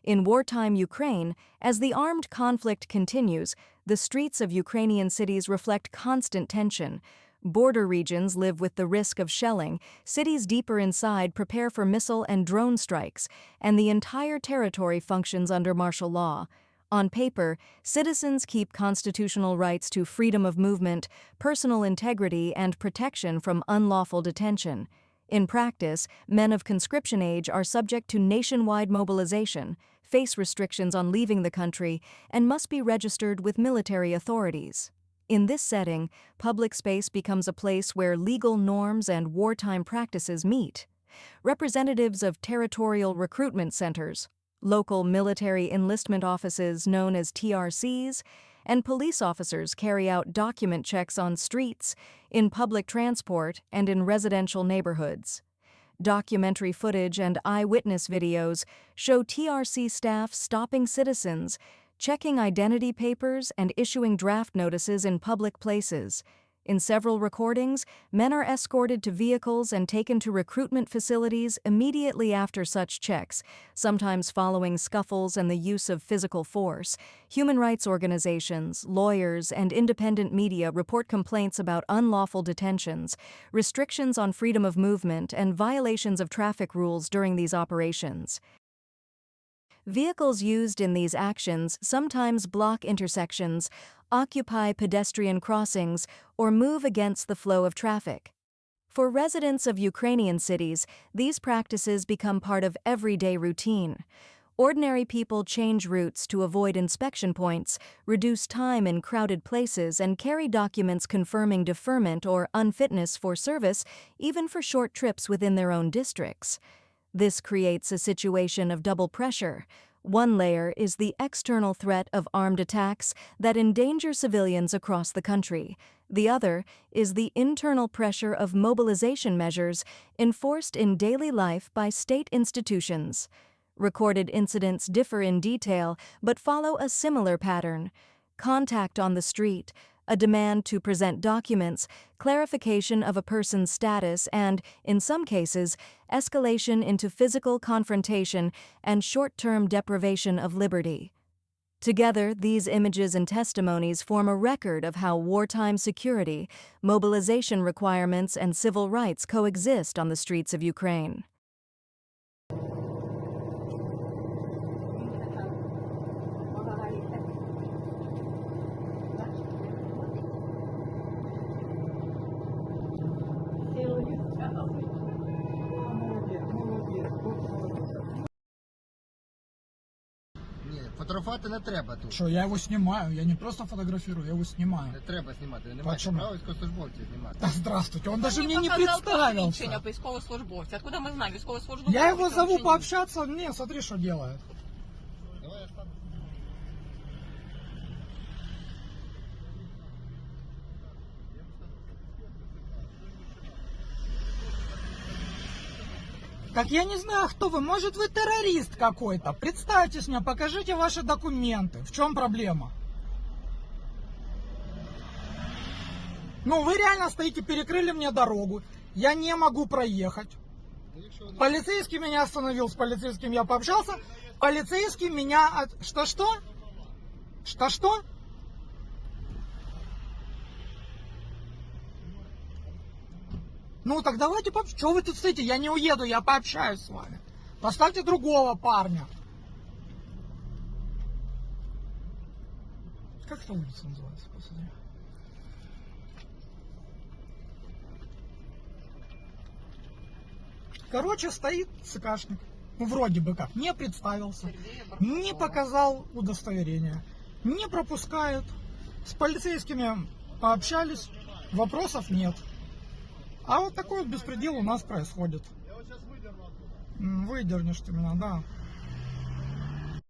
In wartime Ukraine, as the armed conflict continues, the streets of Ukrainian cities reflect constant tension. Border regions live with the risk of shelling, cities deeper inside prepare for missile and drone strikes, and the entire territory functions under martial law. On paper, citizens keep constitutional rights to freedom of movement, personal integrity, and protection from unlawful detention. In practice, men of conscription age are subject to nationwide mobilization, face restrictions on leaving the country, and must be registered with military authorities. In this setting, public space becomes a place where legal norms and wartime practices meet. Representatives of territorial recruitment centers, local military enlistment offices known as TRCs, and police officers carry out document checks on streets, in public transport, and in residential neighborhoods. Documentary footage and eyewitness videos show TRC staff stopping citizens, checking identity papers, and issuing draft notices in public places. In several recordings, men are escorted to vehicles and taken to recruitment facilities immediately after such checks, sometimes following scuffles and the use of physical force. Human rights organizations, lawyers, and independent media report complaints about unlawful detentions, restrictions on freedom of movement, and violations of traffic rules during these operations. Vehicles used in these actions sometimes block intersections, occupy pedestrian crossings, or move against the flow of traffic. For residents of Ukrainian cities, these practices become part of everyday routine. Ordinary people change routes to avoid inspection points, reduce time in crowded places, and carry documents confirming deferment or unfitness for service, even for short trips within their own districts. This creates a situation of double pressure. One layer is the external threat of armed attacks that endanger civilians across the country. The other is the internal pressure of mobilization measures enforced in daily life by state institutions. Recorded incidents differ in detail but follow a similar pattern: contact on the street, a demand to present documents, clarification of a person's status, and, in some cases, escalation into physical confrontation and short-term deprivation of liberty. Together, these images and testimonies form a record of how wartime security, mobilization requirements, and civil rights coexist on the streets of Ukraine. Фотографувати не треба тут. Що, я його знімаю, я не просто фотографирую, я його снимаю. Не треба знімати, не маєте права військовослужбовців знімати. Да здравствуйте, он даже мне не представился. Військовослужбовця. Откуда мы знаем військовослужбовця? Я его зову пообщаться, не, смотри, что делает. Давай я стану. Так я не знаю, кто вы, может вы террорист какой-то. Представьтесь мне, покажите ваши документы. В чем проблема? Ну, вы реально стоите, перекрыли мне дорогу. Я не могу проехать. Полицейский меня остановил, с полицейским я пообщался. Полицейский меня... Что-что? Что-что? Ну, так давайте пообщаемся. Что вы тут стоите? Я не уеду, я пообщаюсь с вами. Поставьте другого парня. Как эта улица называется? Посмотри. Короче, стоит ЦКшник. Ну, вроде бы как. Не представился. Не показал удостоверение. Не пропускает. С полицейскими пообщались. Вопросов нет. А вот такой вот беспредел у нас происходит. Выдернешь ты меня, да.